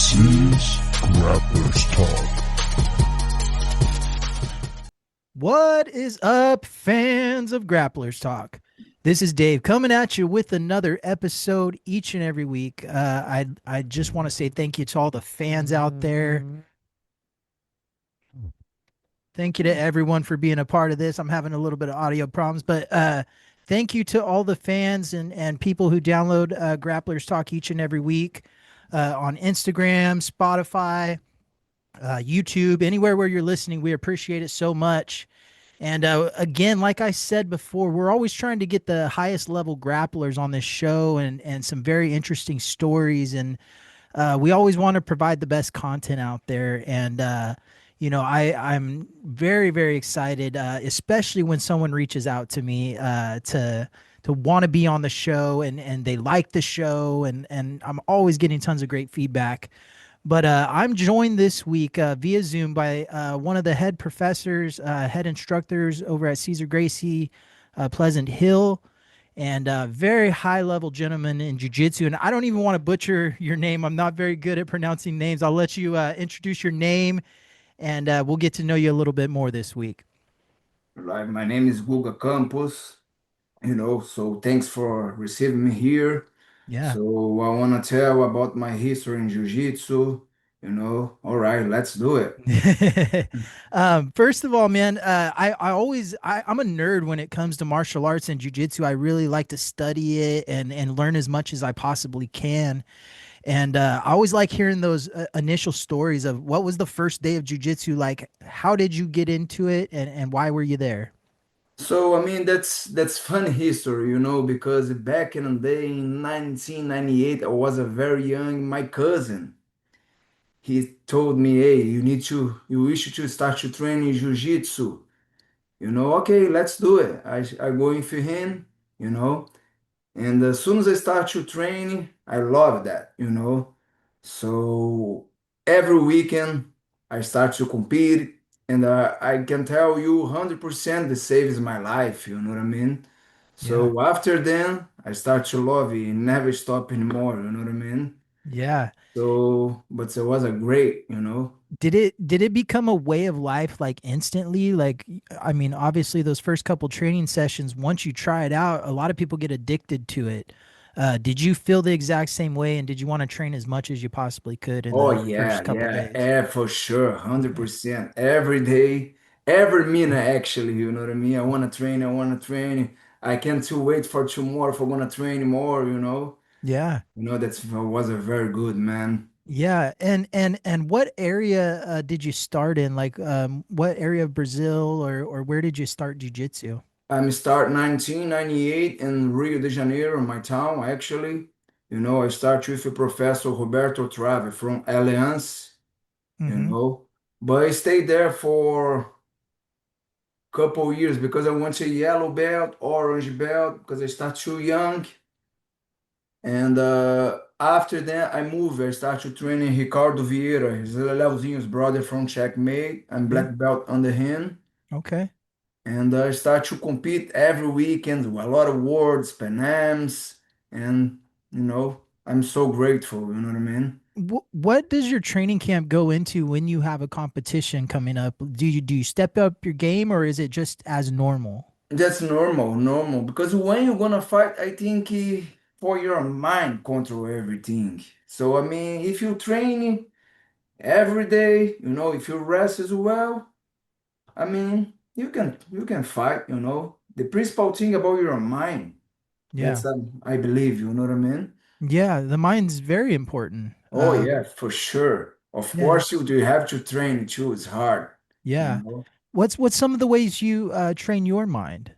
This is Grapplers Talk. What is up, fans of Grapplers Talk? This is Dave coming at you with another episode each and every week. I just want to say thank you to all the fans out there. Thank you to everyone for being a part of this. I'm having a little bit of audio problems, but thank you to all the fans and people who download Grapplers Talk each and every week on Instagram, Spotify, YouTube, anywhere where you're listening. We appreciate it so much. And again, like I said before, we're always trying to get the highest level grapplers on this show and some very interesting stories. And we always want to provide the best content out there. And I'm very very excited, especially when someone reaches out to me to want to be on the show and they like the show and I'm always getting tons of great feedback. But I'm joined this week via Zoom by one of the head professors, head instructors over at Caesar Gracie, Pleasant Hill, and very high level gentleman in jiu-jitsu. And I don't even want to butcher your name. I'm not very good at pronouncing names. I'll let you introduce your name and we'll get to know you a little bit more this week. Like my name is Guga Campos, so thanks for receiving me here. Yeah. So I want to tell about my history in Jiu-Jitsu, All right, let's do it. First of all, man, I'm a nerd when it comes to martial arts and jujitsu. I really like to study it and learn as much as I possibly can. And I always like hearing those initial stories of what was the first day of jujitsu like. How did you get into it, and why were you there? So I mean that's funny history, because back in the day in 1998, I was a very young. My cousin, he told me, "Hey, you wish to start to train in Jiu-Jitsu." Okay, let's do it. I go in for him, you know. And as soon as I start to train, I love that. So every weekend I start to compete, and I can tell you 100% this saves my life, you know what I mean? Yeah. So after then, I start to love it and never stop anymore, you know what I mean? Yeah. So, but it was a great. Did it become a way of life like instantly? Like, I mean, obviously those first couple training sessions, once you try it out, a lot of people get addicted to it. Did you feel the exact same way, and did you want to train as much as you possibly could in Oh the yeah, first couple yeah, days? yeah, for sure, 100%. Every day, every minute actually, you know what I mean? I wanna train, I wanna train. I can't too wait for tomorrow if I wanna train more. Yeah. That was a very good man. Yeah, and what area did you start in? Like, what area of Brazil or where did you start jujitsu? I'm start 1998 in Rio de Janeiro, my town actually. I start with Professor Roberto Trave from Alliance, you Mm-hmm. know. But I stayed there for couple years because I went to yellow belt, orange belt because I start too young. And after that, I moved. I started training Ricardo Vieira. He's Leozinho's brother from Checkmate. I'm Yeah. black belt under him. Okay. And I start to compete every weekend with a lot of awards, Panams. And, I'm so grateful. You know what I mean? What does your training camp go into when you have a competition coming up? Do you step up your game, or is it just as normal? That's normal, normal. Because when you're gonna fight, I think for your mind control everything. So I mean, if you train every day, if you rest as well, I mean, you can fight. The principal thing about your mind. Yeah. That's I believe, you know what I mean? Yeah, the mind's very important. Oh yeah, for sure. Of Yeah. course you do have to train too. It's hard, you Yeah. know. What's some of the ways you train your mind?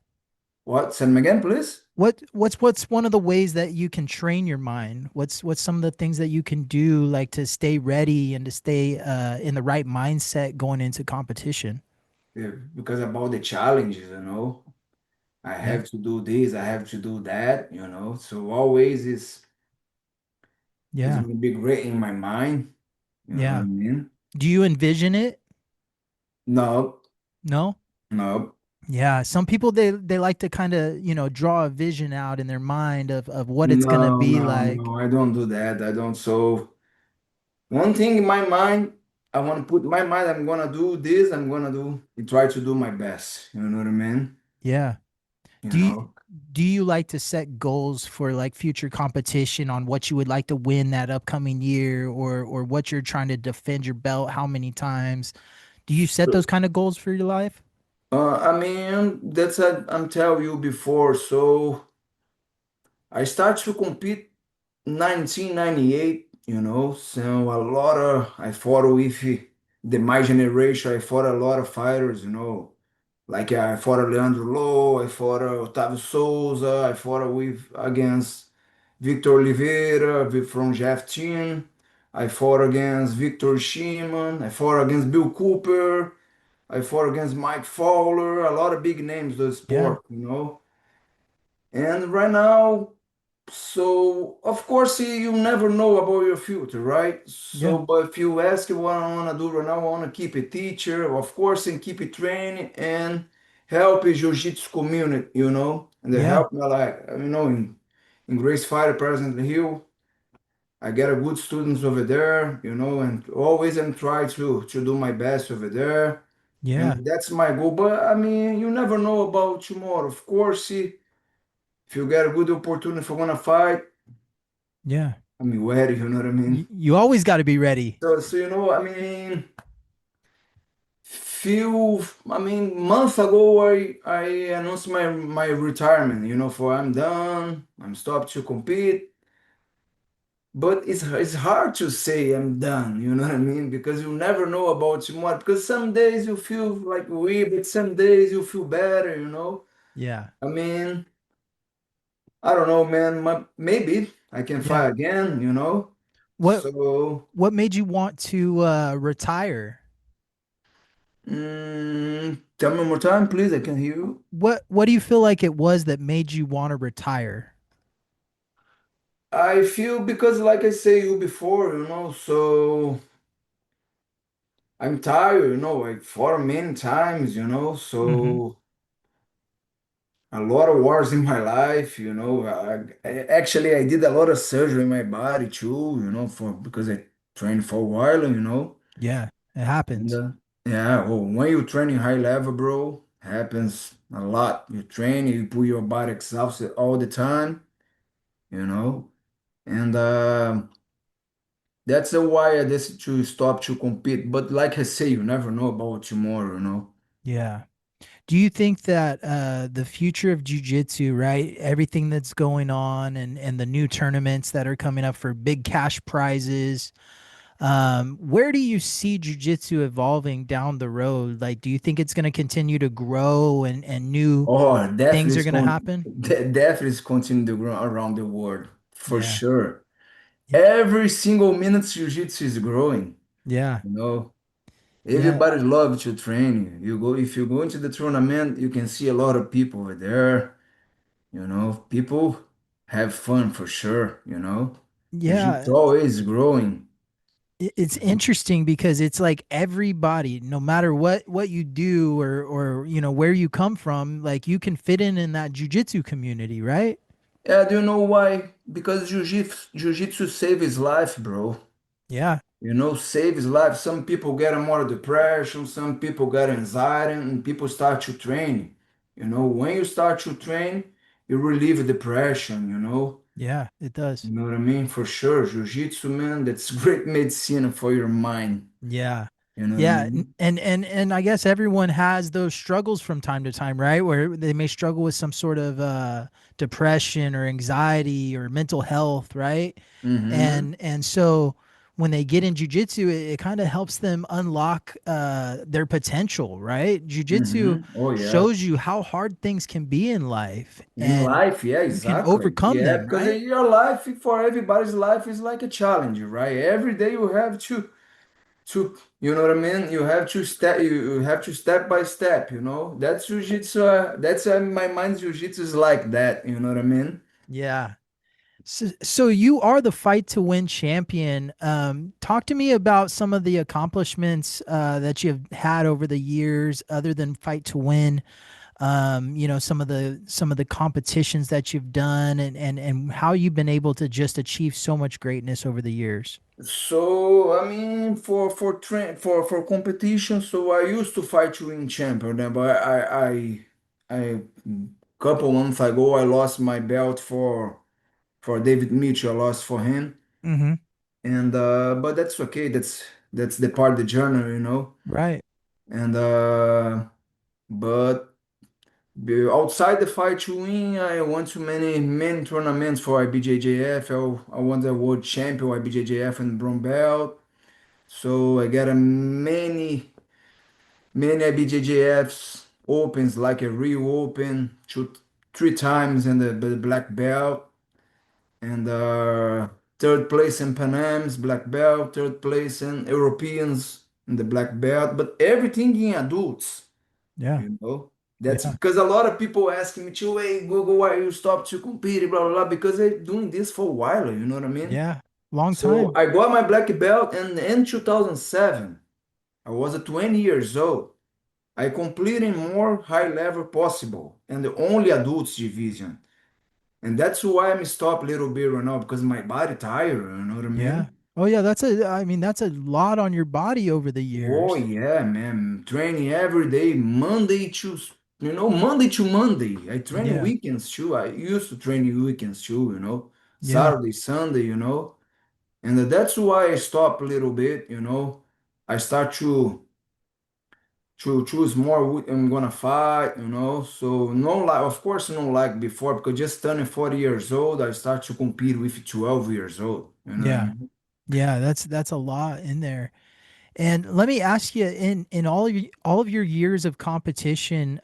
What? Send me again, please. What's one of the ways that you can train your mind? What's some of the things that you can do like to stay ready and to stay in the right mindset going into competition? Yeah, because about the challenges. I Yeah. have to do this, I have to do that. So always is Yeah. gonna be great in my mind. You know what I Yeah. mean? Do you envision it? No, No? no, Yeah, some people they like to kind of, draw a vision out in their mind of what it's gonna no, be no, like. no. I don't do that. I don't. So one thing in my mind, I want to put in my mind, I'm gonna do this, I'm gonna do, try to do my best. You know what I mean? Yeah. You Do you know. do you like to set goals for like future competition on what you would like to win that upcoming year, or what you're trying to defend your belt how many times? Do you set those So, kind of goals for your life? I mean, that's what I'm telling you before. So I start to compete 1998, you know, so a lot of, I fought with my generation, I fought a lot of fighters, you know, like I fought Leandro Low, I fought Otávio Souza, I fought with against Victor Oliveira from Jeff Team, I fought against Victor Shimon, I fought against Bill Cooper, I fought against Mike Fowler, a lot of big names of the Yeah. sport, you know. And right now, so of course you never know about your future, right? Yeah. So, but if you ask what I want to do right now, I want to keep a teacher, of course, and keep it training and help the jiu-jitsu community, you know, and they Yeah. help me like you know in Grace Fighter President Hill. I get a good students over there, you know, and always I'm try to do my best over there, Yeah. and that's my goal. But I mean, you never know about tomorrow. Of course, if you get a good opportunity for wanna fight, Yeah. I mean, ready, you know what I mean? You always got to be ready. So you know, I mean, I mean, month ago, I announced my retirement. You know, for I'm done. I'm stopped to compete. But it's hard to say I'm done. You know what I mean? Because you never know about tomorrow. Because some days you feel like weird, but some days you feel better. You know. Yeah. I mean, I don't know, man. Maybe I can Yeah. fight again. You know. What So. what made you want to retire? Tell me one more time, please. I can hear you. What do you feel like it was that made you want to retire? I feel because, like I say you before, you know, so I'm tired, you know, like for many times, you know, Hmm. so a lot of wars in my life, you know. Actually, I did a lot of surgery in my body too, you know, for because I trained for a while, you know. Yeah, it And happens. yeah, well, when you train in high level, bro, happens a lot. You train, you put your body exhausted all the time, you know. And that's why I decided to stop to compete. But like I say, you never know about tomorrow, you know. Yeah. Do you think that the future of jujitsu, right? Everything that's going on, and the new tournaments that are coming up for big cash prizes, where do you see jujitsu evolving down the road? Like, do you think it's going to continue to grow, and new Oh, things are going to happen? definitely is continue to grow around the world for Yeah. sure. Y- Every single minute jiu-jitsu is growing, Yeah. you know. Yeah. Everybody loves to train. You go if you go into the tournament, you can see a lot of people over there, you know. People have fun for sure, you know. Yeah. Jiu-jitsu always growing. It's interesting because it's like everybody, no matter what you do, or where you come from, like you can fit in that jujitsu community, right? Yeah, do you know why? Because jiu-jitsu saves his life, bro. Yeah. You know, save his life. Some people get more depression, some people get anxiety, and people start to train. You know, when you start to train, you relieve depression, you know. Yeah, it does. You know what I mean? For sure. Jiu-jitsu, man, that's great medicine for your mind. Yeah. You know what I Yeah, mean? and I guess everyone has those struggles from time to time, right? Where they may struggle with some sort of depression or anxiety or mental health, right? Mm-hmm. And so when they get in jujitsu, it kind of helps them unlock their potential, right? Jujitsu Mm-hmm. Oh yeah. shows you how hard things can be in life, In and life, yeah, you can exactly. overcome Yeah, them, because right? your life, for everybody's life, is like a challenge, right? Every day you have to you know what I mean? You have to you have to step by step, you know? That's jiu-jitsu, that's my mind jiu-jitsu is like that, you know what I mean? Yeah. So you are the fight to win champion. Talk to me about some of the accomplishments that you've had over the years, other than fight to win. Some of the competitions that you've done, and how you've been able to just achieve so much greatness over the years. So I mean, for competition, so I used to fight to win champion, but I couple months ago I lost my belt for David Mitchell. I lost for him, Mm-hmm. and but that's okay. That's the part of the journey, you know. Right. And but outside the fight to win, I went to many tournaments for IBJJF. I won the world champion IBJJF and brown belt. So I got a many IBJJFs opens like a Rio Open, three times in the black belt, and third place in Pan Am's black belt, third place in Europeans in the black belt, but everything in adults, Yeah. you know. That's Yeah. because a lot of people asking me, too, hey, Google, why you stop to compete, blah, blah, blah, because I'm doing this for a while, you know what I mean? Yeah. Long So time. I got my black belt and in 2007. I was 20 years old. I completed more high level possible and the only adults division. And that's why I'm stopped a little bit right now because my body tired, you know what I Yeah. mean? Oh yeah, I mean that's a lot on your body over the Oh years. yeah, man. Training every day, Monday to Monday. I train Yeah. weekends too. I used to train weekends too, Yeah. Saturday, Sunday, And that's why I stopped a little bit, I start to choose more who I'm gonna fight, So no like of course no like before because just turning 40 years old, I start to compete with 12 years old. You know what I Yeah. mean? Yeah, that's a lot in there. And let me ask you, in all of your years of competition,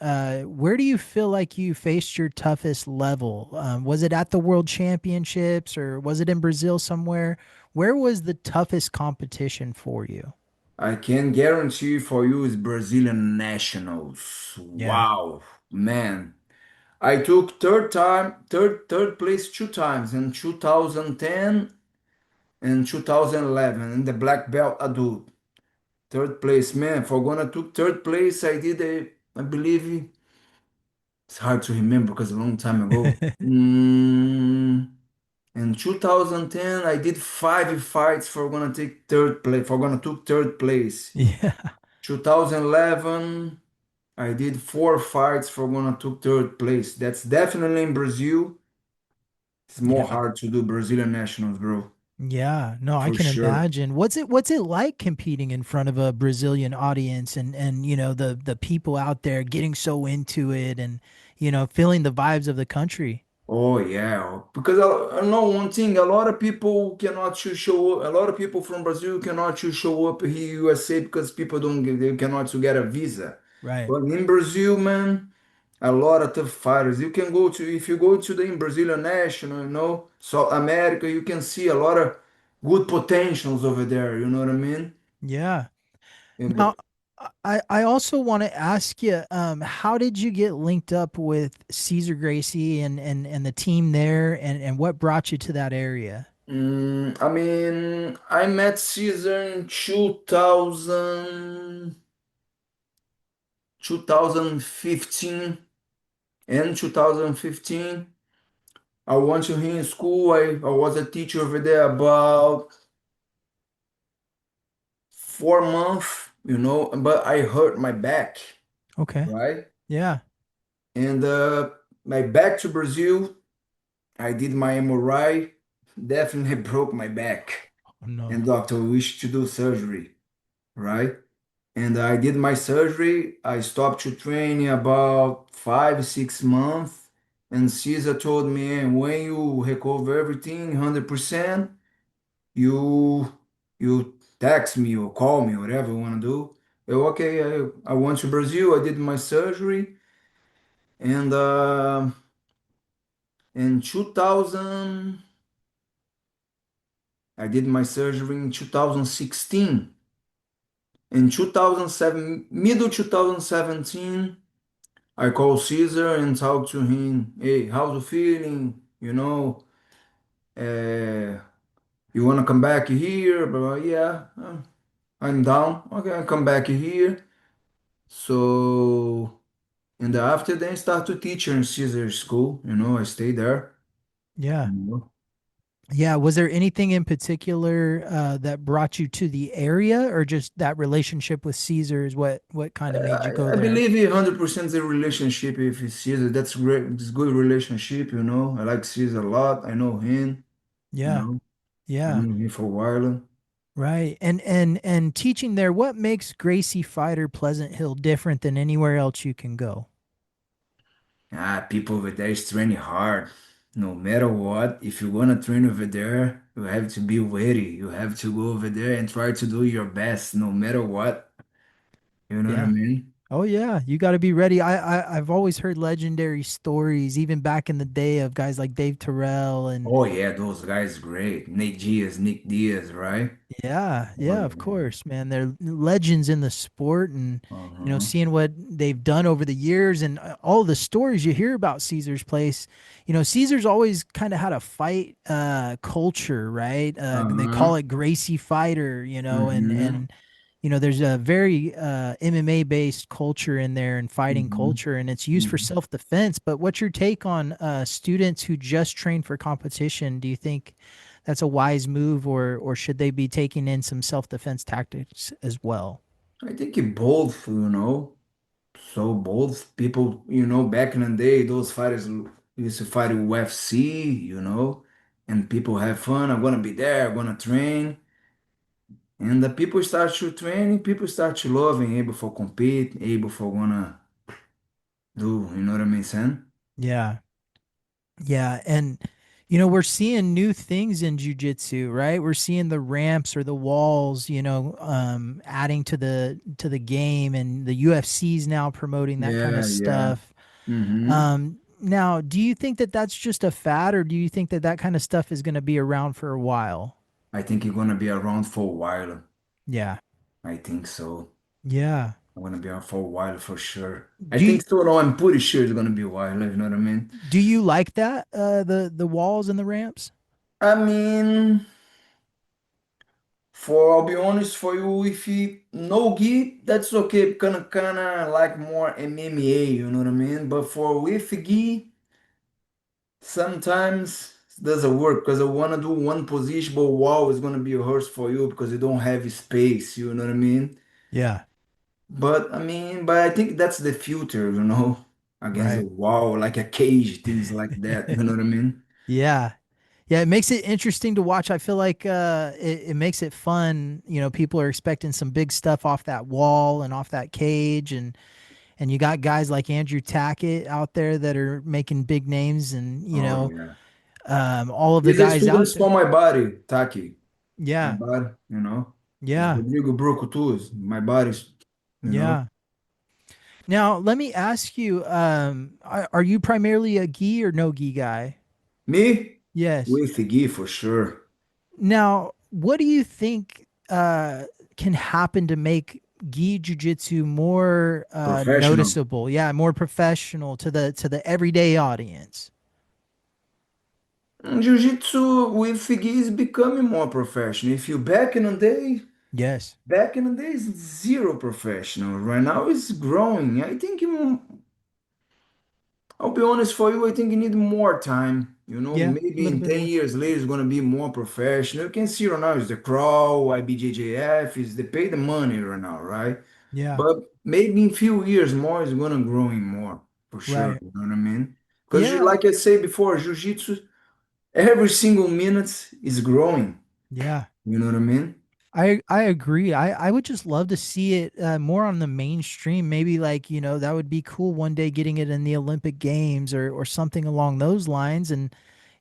where do you feel like you faced your toughest level? Was it at the World Championships or was it in Brazil somewhere? Where was the toughest competition for you? I can guarantee for you is Brazilian nationals. Yeah. Wow, man. I took third place two times in 2010 and 2011 in the black belt adult. Third place, man. For gonna took third place, I did I believe it's hard to remember because a long time ago. In 2010, I did five fights for gonna take third place. For gonna took third place. Yeah. 2011, I did four fights for gonna took third place. That's definitely in Brazil. It's more Yeah. hard to do Brazilian nationals, bro, Yeah, no, I for can sure. imagine. What's it like competing in front of a Brazilian audience and the people out there getting so into it and feeling the vibes of the country. Oh yeah, because I know one thing. A lot of people cannot show up. A lot of people from Brazil cannot show up here USA because people don't get, they cannot to get a visa. Right. But in Brazil, man, a lot of tough fighters. You can go to if you go to the in Brazilian national, South America, you can see a lot of good potentials over there. You know what I mean? Yeah. Yeah, Now, but I also want to ask you, how did you get linked up with Caesar Gracie and the team there and what brought you to that area? I mean, I met Caesar in 2015 and 2015. I went to him in school. I was a teacher over there about 4 months, but I hurt my back, Okay. right? Yeah. And my back to Brazil, I did my MRI, definitely broke my back. Oh, no. And doctor wished to do surgery, right? And I did my surgery. I stopped to training about 5, 6 months. And Caesar told me, "Hey, when you recover everything 100%, you you text me or call me, whatever you want to do." Okay, I went to Brazil. I did my surgery, and in 2000, I did my surgery in 2016. In 2007, middle 2017. I call Caesar and talk to him. Hey, how's the feeling? You wanna come back here? But yeah, I'm down. Okay, I come back here. So, and after then start to teach in Caesar school. I stay there. Yeah. You know. Yeah. Was there anything in particular that brought you to the area, or just that relationship with Caesar is what kind of made you go I there? believe 100% the relationship with Caesar. That's great. It's good relationship, you know. I like Caesar a lot. I know him, you Yeah. know. I Yeah. know him for a while. Right. And teaching there, what makes Gracie Fighter Pleasant Hill different than anywhere else you can go? People over there is training hard. No matter what, if you wanna train over there, you have to be ready. You have to go over there and try to do your best, no matter what. You know what I Yeah. mean? Oh yeah, you got to be ready. I've always heard legendary stories, even back in the day, of guys like Dave Terrell and Oh yeah, those guys great. Nick Diaz, right? yeah, Oh yeah, of yeah. course, man. They're legends in the sport, and Uh-huh. seeing what they've done over the years, and all the stories you hear about Caesar's place. Caesar's always kind of had a fight culture, right? They call Uh-huh. it Gracie Fighter, and Mm-hmm. there's a very MMA based culture in there and fighting Mm-hmm. culture, and it's used for Mm-hmm. self defense. But what's your take on students who just train for competition? Do you think that's a wise move, or should they be taking in some self defense tactics as well? I think it both, you know. So both people, back in the day, those fighters used to fight UFC, and people have fun. I'm gonna be there, I'm gonna train. And the people start to train, people start to loving, able for compete, able for gonna do, you know what I mean, son? Yeah. Yeah, and we're seeing new things in jujitsu, right? We're seeing the ramps or the walls, adding to the game, and the UFC's now promoting that kind of Yeah, yeah. stuff. Mm-hmm. Now, do you think that that's just a fad, or do you think that that kind of stuff is going to be around for a while? I think you're gonna be around for a while. Yeah, I think so. yeah. I'm gonna be around for a while for sure. I Do you, think so. No, I'm pretty sure it's gonna be a while. You know what I mean? do you like that the walls and the ramps? I mean, for I'll be honest for you, if you no gi, that's okay. Kinda like more MMA. You know what I mean? But for with gi, sometimes it doesn't work because I wanna do one position, but wow is gonna be a hurts for you because you don't have space. You know what I mean? Yeah, But I think that's the future, against the right. wall, like a cage, things like that. You know what I mean? Yeah. Yeah, it makes it interesting to watch. I feel like it makes it fun. People are expecting some big stuff off that wall and off that cage, and you got guys like Andrew Tackett out there that are making big names, and Oh yeah. all of the These are guys out students there. for my body, Taki. My Yeah, body, It's yeah, Rodrigo Broco too. My body's, you know. yeah. Now let me ask you: are you primarily a gi or no gi guy? Me Yes. with the gi for sure. Now, what do you think can happen to make gi jujitsu more Professional. noticeable? Yeah, more professional to the everyday audience. Jiu-jitsu with the gi is becoming more professional. If you Yes. back in the day, it's zero professional. Right now, it's growing. I think I'll be honest for you, I think you need more time. Yeah, a Maybe little in bit 10 more. years later, it's going to be more professional. You can see right now, it's the Crawl, IBJJF, is they pay the money right now, right? Yeah. But maybe in few years more, it's going to growing more, for sure. Right. You know what I mean? Because Yeah. like I said before, Jiu-Jitsu, every single minute is growing. Yeah. You know what I mean? I agree. I would just love to see it more on the mainstream. Maybe like, that would be cool one day getting it in the Olympic Games or something along those lines. And,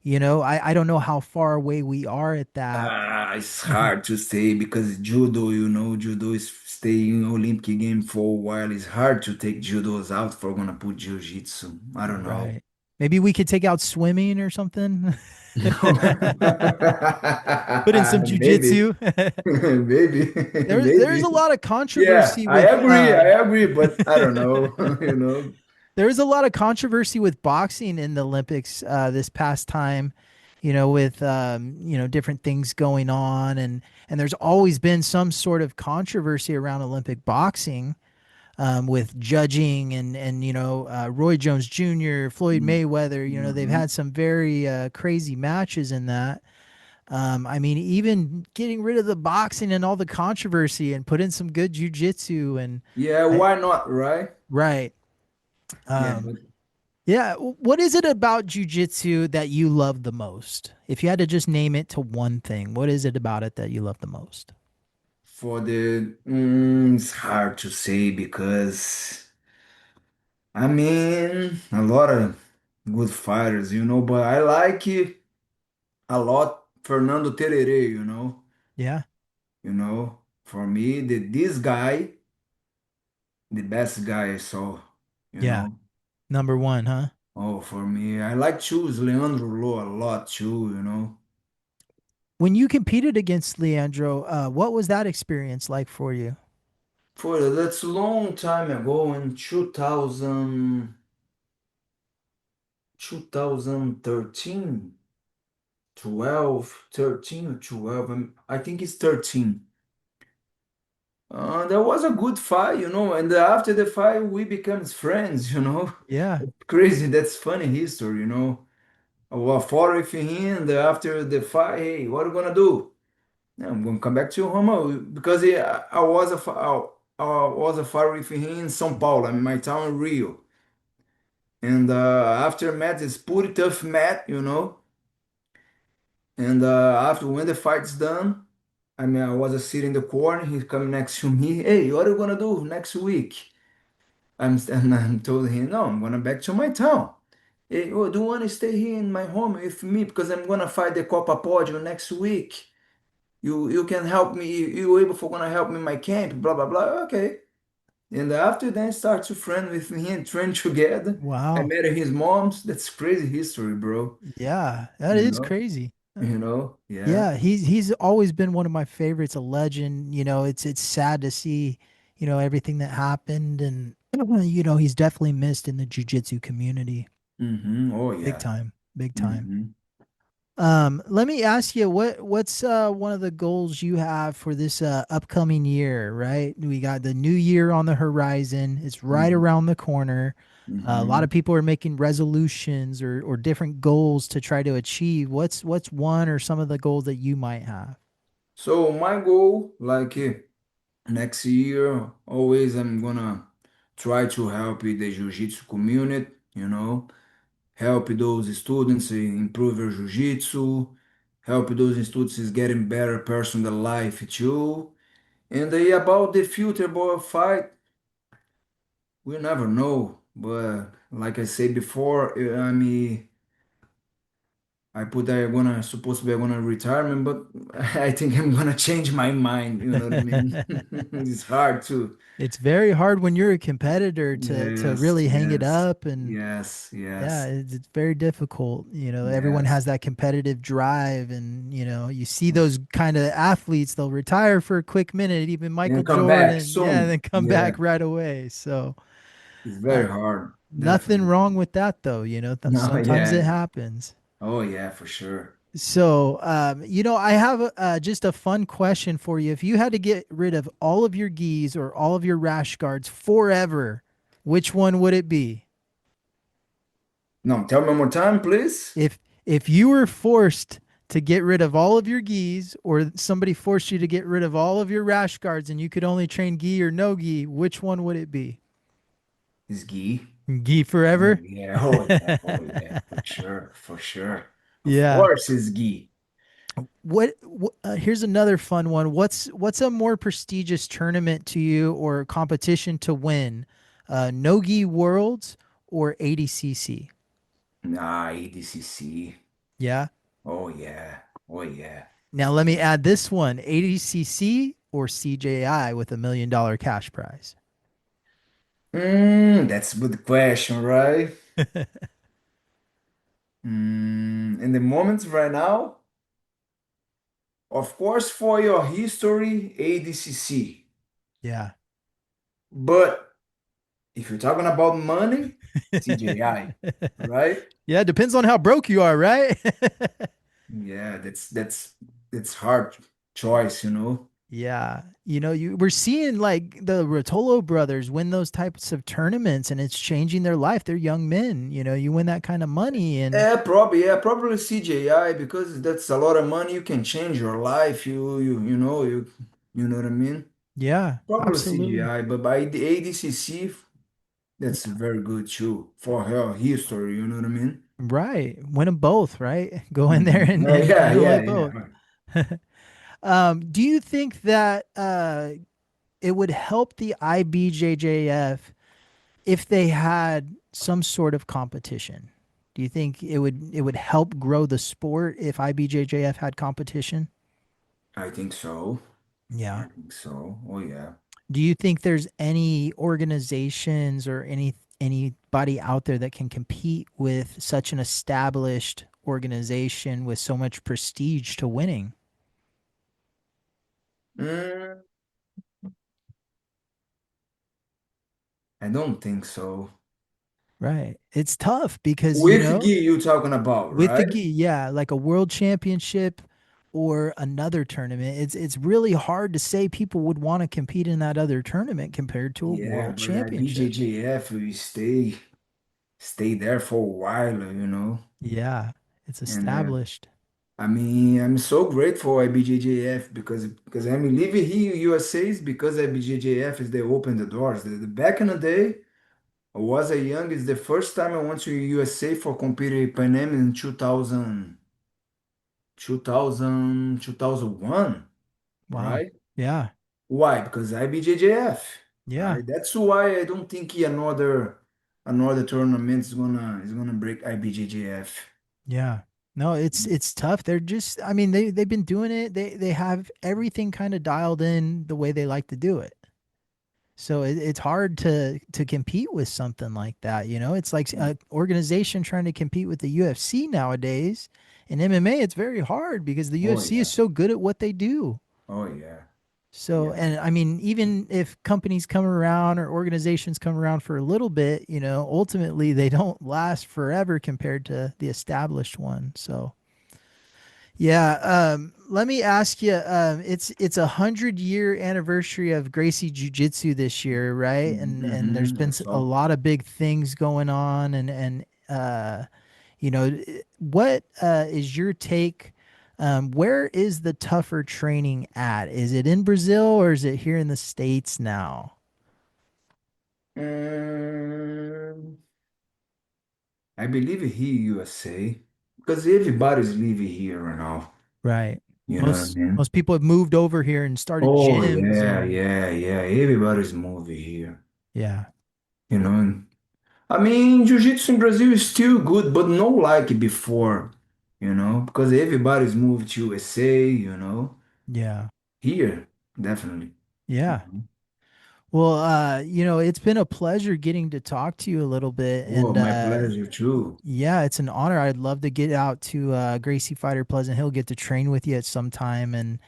I don't know how far away we are at that. It's hard to say because judo is staying Olympic game for a while. It's hard to take judos out for gonna put jiu-jitsu. I don't know. Right. Maybe we could take out swimming or something. Put in some Maybe, jujitsu. maybe, There's a maybe. lot of Yeah, controversy with I agree, but I don't know. You know. there's a lot of controversy with boxing in the Olympics this past time, with different things going on, and there's always been some sort of controversy around Olympic boxing, with judging and Roy Jones Jr., Floyd Mayweather. They've Mhm. had some very crazy matches in that. I mean, even getting rid of the boxing and all the controversy and put in some good jujitsu and Yeah, I, why not, right? right. Yeah, Um, but yeah. What is it about jujitsu that you love the most? If you had to just name it to one thing, what is it about it that you love the most? for the it's hard to say because I mean a lot of good fighters, but I like it a lot Fernando Tererê, Yeah. For me this guy, the best guy I saw, you Yeah. know. Number one, huh? Oh, for me, I like choose Leandro Lo a lot too. When you competed against Leandro, what was that experience like for you? For that's a long time ago in 2013, 13 or 12. I think it's 13. That was a good fight, and after the fight, we became friends. Yeah. Crazy, that's funny history. I fought with him, and after the fight, hey, what are you gonna do? "Yeah, I'm gonna come back to Roma because I was a fight with him in São Paulo, in my town, Rio. And after match, it's pretty tough match. And after when the fight's done, I mean, I was sitting in the corner. He's coming next to me. Hey, what are you gonna do next week? And I'm told him, no, I'm gonna back to my town. Hey, oh, do you want to stay here in my home with me because I'm gonna fight the Copa Podio next week? You can help me. You able for gonna help me in my camp? Blah blah blah. Okay. And after then start to friend with me and train together. I Wow. met his moms. That's crazy history, bro. Yeah, that You is know, crazy. yeah. Yeah, he's always been one of my favorites, a legend. It's sad to see, everything that happened and he's definitely missed in the jujitsu community. Oh Big yeah. time. Big time. hmm Let me ask you what's one of the goals you have for this upcoming year, right? We got the new year on the horizon. It's right hmm around the corner. A lot of hmm people are making resolutions or different goals to try to achieve. What's one or some of the goals that you might have? So my goal, like next year, always I'm gonna try to help the jiu-jitsu community. Help those students improve their jiu-jitsu, help those students getting better personal life too. And about the future boy fight, we never know. But like I said before, I mean, I put that I'm gonna supposed to be gonna retirement, but I think I'm gonna change my mind. You know what I mean? It's hard to. It's very hard when you're a competitor to Yes, really hang it yes, up and yes, yeah, yes, it's very difficult. Everyone yes. has that competitive drive, and you see Mm. those kind of athletes, they'll retire for a quick minute, even Michael And come back Jordan, yeah, and soon. then come Yeah, back right away. So, it's uh, very hard, nothing definitely. wrong with that, though. No, Sometimes it yeah. happens. Oh, yeah, for sure. So, I have just a fun question for you. If you had to get rid of all of your gis or all of your rash guards forever, which one would it be? No, tell me one more time, please. If you were forced to get rid of all of your gis or somebody forced you to get rid of all of your rash guards and you could only train gi or no gi, which one would it be? Is Guy. Gi Oh, forever? yeah. Oh, yeah, for sure, for sure. Of Yeah. course, it's Guy. Here's another fun one. What's a more prestigious tournament to you or competition to win? No gi worlds or ADCC? Nah, EDCC. Yeah. Oh, yeah. Oh, yeah. Now let me add this one. ADCC or CJI with $1 million cash prize? That's a good question, right? In the moment right now, of course, for your history, ADCC. Yeah. But if you're talking about money, CJI, right? Yeah, it depends on how broke you are, right? Yeah, that's hard choice. Yeah. You know, we're seeing like the Rotolo brothers win those types of tournaments and it's changing their life. They're young men. You know, you win that kind of money and Yeah, probably CJI because that's a lot of money. You can change your life. You know what I mean. yeah, Probably absolutely. CGI, but by the ADCC, that's very good too for her history. You know what I mean? Right. Win them both, right? Go in there Mhm. and Yeah, handle yeah, it both. yeah. Do you think that it would help the IBJJF if they had some sort of competition? Do you think it would help grow the sport if IBJJF had competition? I think so. Yeah. I think so. Oh yeah. Do you think there's any organizations or anybody out there that can compete with such an established organization with so much prestige to winning? Mm, I don't think so. Right. It's tough because, With Guy you talking about, with the right? gi, yeah, like a world championship or another tournament, it's really hard to say people would want to compete in that other tournament compared to a Yeah, world but I championship. BJJF we stay there for a while, you know. Yeah, it's And established. I mean, I'm so grateful IBJJF because I'm living here in USA is because IBJJF is they open the doors. Back in the day, I was a young. It's the first time I went to USA for competing Pan Am in 2001, Wow. right? Yeah. Why? Because IBJJF, Yeah. right? That's why I don't think another tournament is gonna break IBJJF. Yeah. No, it's tough. They're just I mean they've been doing it. They have everything kind of dialed in the way they like to do it. So it's hard to compete with something like that, you know? It's like an organization trying to compete with the UFC nowadays. In MMA, it's very hard because the Oh UFC is yeah. so good at what they do. Oh yeah. So, Yeah. and I mean, even if companies come around or organizations come around for a little bit, ultimately they don't last forever compared to the established one. So, yeah, let me ask you, it's 100-year anniversary of Gracie Jiu Jitsu this year, right? And there's been a So. lot of big things going on, and what is your take? Where is the tougher training at? Is it in Brazil or is it here in the States now? Um, I believe here USA because everybody's living here right now. Right. You know what I Most mean? people have moved over here and started Oh gyms yeah, and yeah, yeah. Everybody's moving here. yeah, You know, and I mean, jiu-jitsu in Brazil is still good, but not like before. You know, because everybody's moved to USA. You know, yeah, here definitely. yeah. Mhm. Well, it's been a pleasure getting to talk to you a little bit, Oh, and my pleasure too. yeah, it's an honor. I'd love to get out to Gracie Fighter Pleasant Hill, get to train with you at some time, and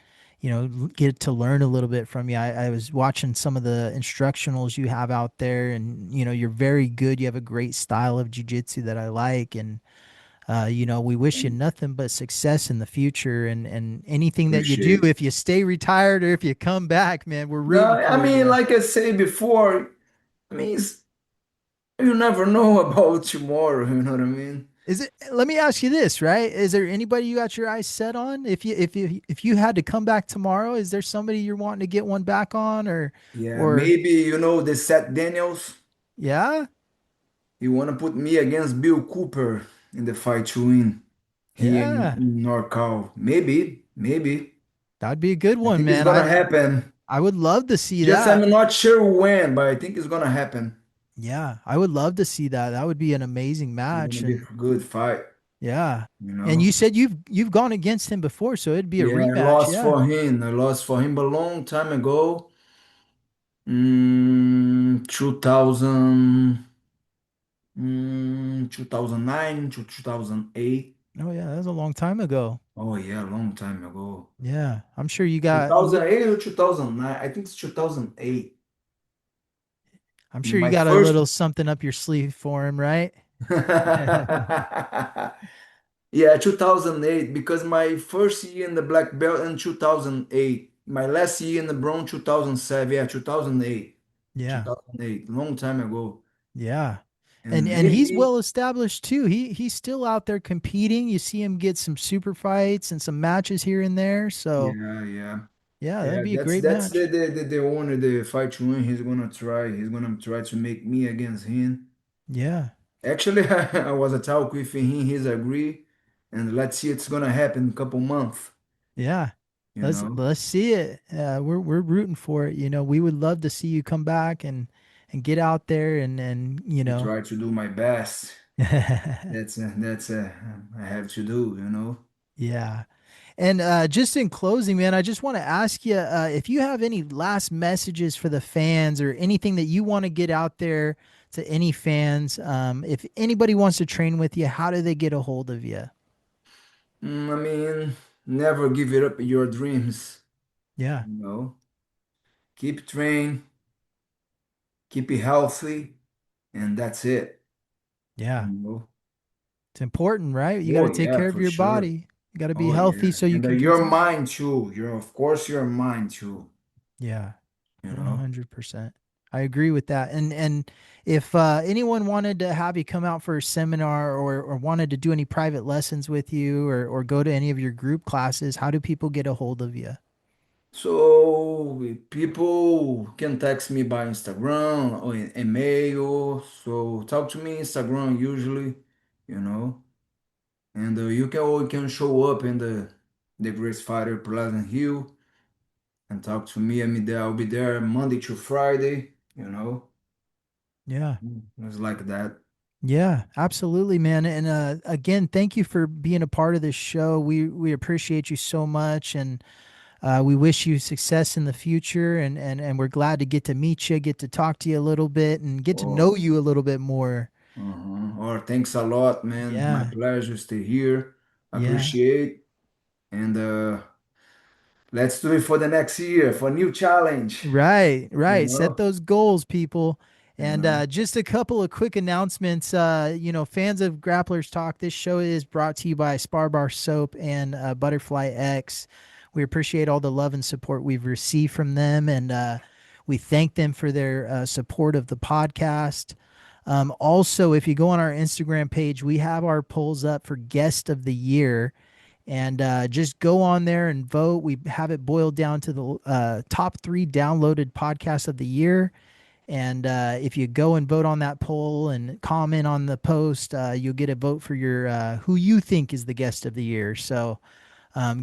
get to learn a little bit from you. I was watching some of the instructionals you have out there, and you're very good. You have a great style of jujitsu that I like, and we wish you nothing but success in the future, and anything that you do, Appreciate. if you stay retired or if you come back, man, we're No, rooting I for mean, you. like I say before, I mean, you never know about tomorrow. You know what I mean? Is it? Let me ask you this, right? Is there anybody you got your eyes set on? If you had to come back tomorrow, is there somebody you're wanting to get one back on, Yeah, or maybe the Seth Daniels. yeah, You want to put me against Bill Cooper in the fight to win here yeah, in NorCal. Maybe. that'd be a good I one, think it's man. gonna happen. I would love to see Just that. I'm not sure when, but I think it's gonna happen. Yeah, I would love to see that. That would be an amazing It's gonna match, be and a good fight, yeah. you And know. you said you've gone against him before, so it'd be a Yeah, I rematch. lost Yeah. for him. I lost for him a long time ago. 2000, 2009 to 2008. Oh yeah, that was a long time ago. Oh yeah, a long time ago. Yeah, I'm sure you got. 2008 or 2009. I think it's 2008. I'm sure you My got a first. little something up your sleeve for him, right? Yeah, 2008 because my first year in the black belt in 2008. my last year in the Bron 2007, yeah, 2008, Yeah. 2008, long time ago. Yeah. And And he's he well established too. He's still out there competing. You see him get some super fights and some matches here and there. So yeah, yeah. yeah, that'd Yeah, be a that's great that's match. the owner, the fight to win. He's gonna try to make me against him. Yeah. Actually, I was a talk with him, he's agree, and let's see it's gonna happen in a couple months, Yeah. you know. Let's see it. We're rooting for it. You know, we would love to see you come back and get out there and you I know. try to do my best. That's I have to do, you know. Yeah. And just in closing, man, I just want to ask you if you have any last messages for the fans or anything that you want to get out there to any fans. If anybody wants to train with you, how do they get a hold of you? I mean, never give it up your dreams, Yeah. you know. Keep train, keep it healthy, and that's it, you Yeah. know. It's important, right? You got to Oh take yeah, care of for your sure. body. You got to be Oh healthy yeah, so you and can your compete. mind too. Your of course your mind too. Yeah. You know. 100%. I agree with that. And if anyone wanted to have you come out for a seminar or wanted to do any private lessons with you or go to any of your group classes, how do people get a hold of you? So people can text me by Instagram or email. So talk to me Instagram usually, you know. And you can show up in the Grace Fighter Pleasant Hill and talk to me. I'll be there Monday to Friday, you know. Yeah. It's like that. Yeah, absolutely, man. And again, thank you for being a part of this show. We appreciate you so much, and we wish you success in the future. And we're glad to get to meet you, get to talk to you a little bit, and get to know Oh, you a little bit more. Or thanks a lot, man. My Yeah, pleasure to stay here. yeah. Appreciate. And let's do it for the next year for a new challenge. Right, You right. Set know, those goals, people. you And know. just a couple of quick announcements. Fans of Grapplers Talk, this show is brought to you by Spar Bar Soap and Butterfly X. We appreciate all the love and support we've received from them, and we thank them for their support of the podcast. Also, if you go on our Instagram page, we have our polls up for Guest of the Year and just go on there and vote. We have it boiled down to the top 3 downloaded podcasts of the year. And if you go and vote on that poll and comment on the post, you'll get a vote for your who you think is the guest of the year. So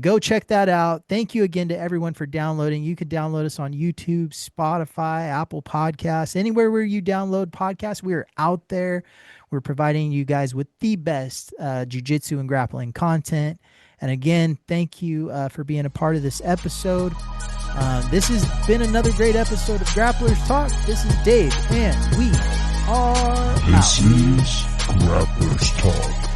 go check that out. Thank you again to everyone for downloading. You could download us on YouTube, Spotify, Apple Podcasts, anywhere where you download podcasts. We are out there. We're providing you guys with the best jiu-jitsu and grappling content. And again, thank you for being a part of this episode. This has been another great episode of Grapplers Talk. This is Dave, and we are This out. is Grapplers Talk.